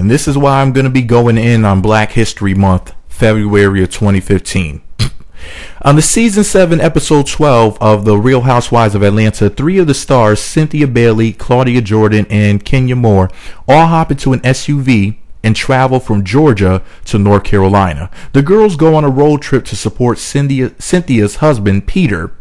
And this is why I'm going to be going in on Black History Month, February of 2015. On the season 7, episode 12 of the Real Housewives of Atlanta, 3 of the stars, Cynthia Bailey, Claudia Jordan, and Kenya Moore, all hop into an SUV and travel from Georgia to North Carolina. The girls go on a road trip to support Cynthia's husband, Peter,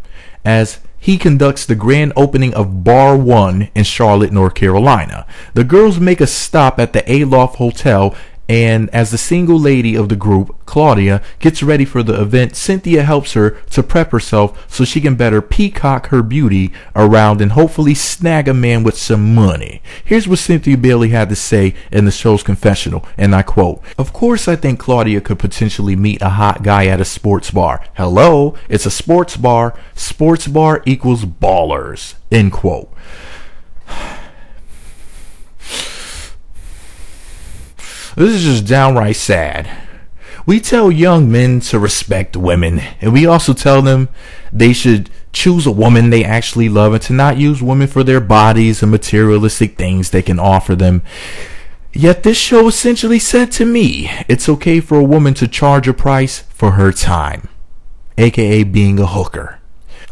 as he conducts the grand opening of Bar 1 in Charlotte, North Carolina. The girls make a stop at the Aloft Hotel, and as the single lady of the group, Claudia, gets ready for the event, Cynthia helps her to prep herself so she can better peacock her beauty around and hopefully snag a man with some money. Here's what Cynthia Bailey had to say in the show's confessional, and I quote, "Of course I think Claudia could potentially meet a hot guy at a sports bar. Hello, it's a sports bar. Sports bar equals ballers." End quote. This is just downright sad. We tell young men to respect women, and we also tell them they should choose a woman they actually love and to not use women for their bodies and materialistic things they can offer them. Yet this show essentially said to me, it's okay for a woman to charge a price for her time, aka being a hooker.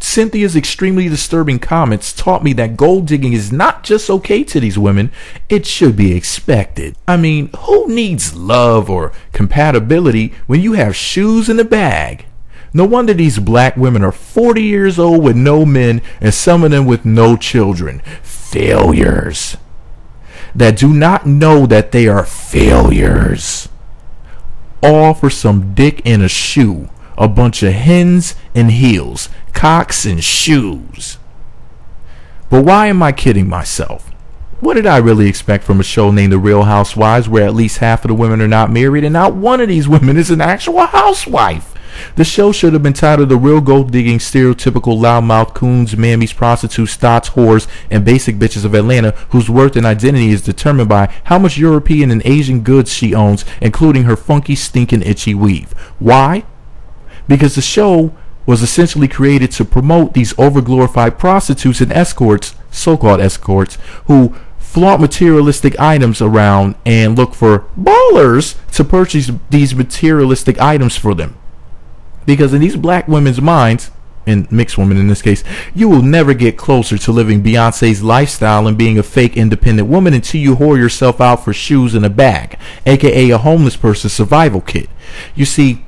Cynthia's extremely disturbing comments taught me that gold digging is not just okay to these women, it should be expected. I mean, who needs love or compatibility when you have shoes in a bag? No wonder these black women are 40 years old with no men and some of them with no children. Failures that do not know that they are failures. All for some dick in a shoe. A bunch of hens and heels, cocks and shoes. But why am I kidding myself? What did I really expect from a show named The Real Housewives, where at least half of the women are not married and not one of these women is an actual housewife? The show should have been titled The Real Gold Digging Stereotypical Loudmouth Coons, Mammies, Prostitutes, Thots, Whores, and Basic Bitches of Atlanta, whose worth and identity is determined by how much European and Asian goods she owns, including her funky, stinking, itchy weave. Why? Because the show was essentially created to promote these overglorified prostitutes and escorts, so-called escorts, who flaunt materialistic items around and look for ballers to purchase these materialistic items for them. Because in these black women's minds, and mixed women in this case, you will never get closer to living Beyonce's lifestyle and being a fake independent woman until you whore yourself out for shoes in a bag, aka a homeless person's survival kit. You see,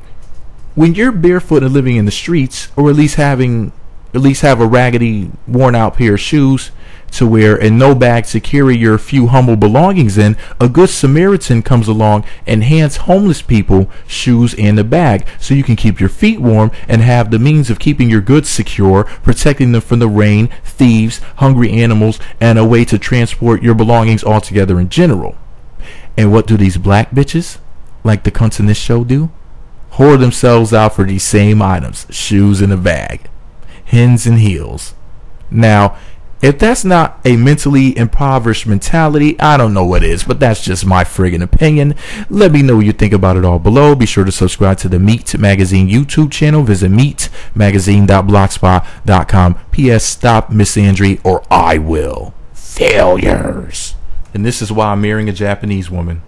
when you're barefoot and living in the streets, or at least have a raggedy, worn out pair of shoes to wear and no bag to carry your few humble belongings in, a good Samaritan comes along and hands homeless people shoes and a bag so you can keep your feet warm and have the means of keeping your goods secure, protecting them from the rain, thieves, hungry animals, and a way to transport your belongings altogether in general. And what do these black bitches, like the cunts in this show, do? Whore themselves out for these same items, shoes in a bag, hens and heels. Now, if that's not a mentally impoverished mentality, I don't know what is, but that's just my friggin' opinion. Let me know what you think about it all below. Be sure to subscribe to the Meat Magazine YouTube channel. Visit meatmagazine.blogspot.com. P.S. Stop misandry or I will. Failures. And this is why I'm marrying a Japanese woman.